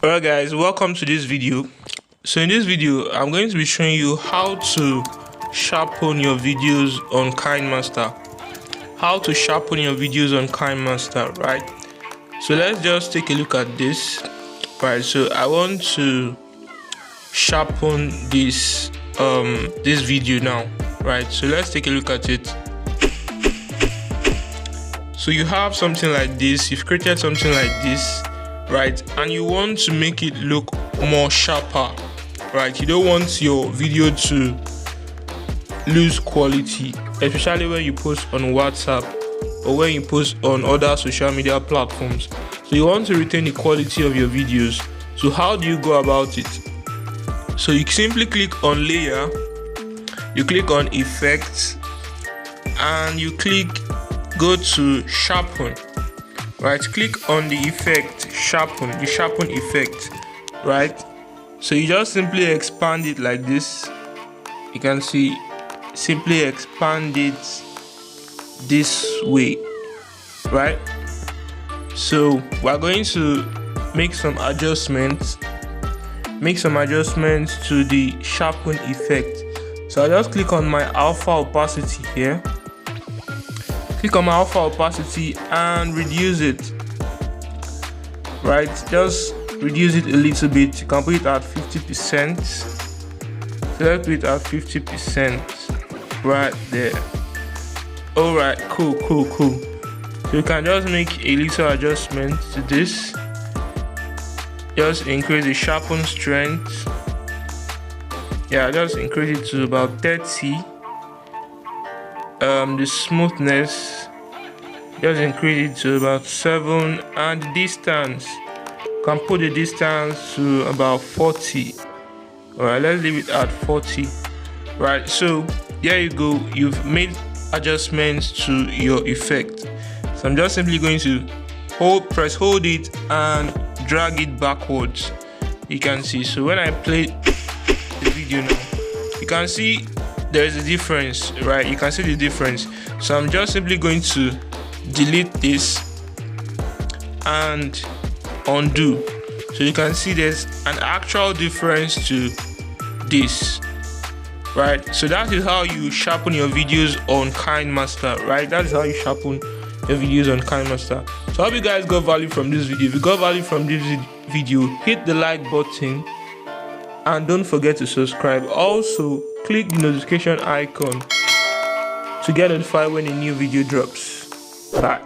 Alright guys, welcome to this video. So in this video I'm going to be showing you how to sharpen your videos on Kinemaster. Right? So let's just take a look at this. Right, so I want to sharpen this this video now. Right, so let's take a look at it. So you have something like this, you've created something like this, right, and you want to make it look more sharper, right? You don't want your video to lose quality, especially when you post on WhatsApp or when you post on other social media platforms. So you want to retain the quality of your videos. So how do you go about it? So you simply click on layer, you click on effects, and you go to sharpen. Right, click on the effect sharpen, the sharpen effect. Right, so you just simply expand it like this. You can see, simply expand it this way. Right, so we're going to make some adjustments to the sharpen effect. So I just click on my alpha opacity here. Click on my alpha opacity and reduce it. Right, just reduce it a little bit. You can put it at 50%. So let's put it at 50% right there. Alright, cool. So you can just make a little adjustment to this. Just increase the sharpen strength. Yeah, just increase it to about 30. The smoothness, just increase it to about 7, and the distance, you can put the distance to about 40. Alright, let's leave it at 40. Right, so there you go, you've made adjustments to your effect. So I'm just simply going to press hold it and drag it backwards. You can see, so when I play the video now, you can see there is a difference, right? You can see the difference. So I'm just simply going to delete this and undo. So you can see there's an actual difference to this, right? So that is how you sharpen your videos on Kinemaster, right? That is how you sharpen your videos on Kinemaster. So I hope you guys got value from this video. If you got value from this video, hit the like button and don't forget to subscribe. Also, click the notification icon to get notified when a new video drops. Bye.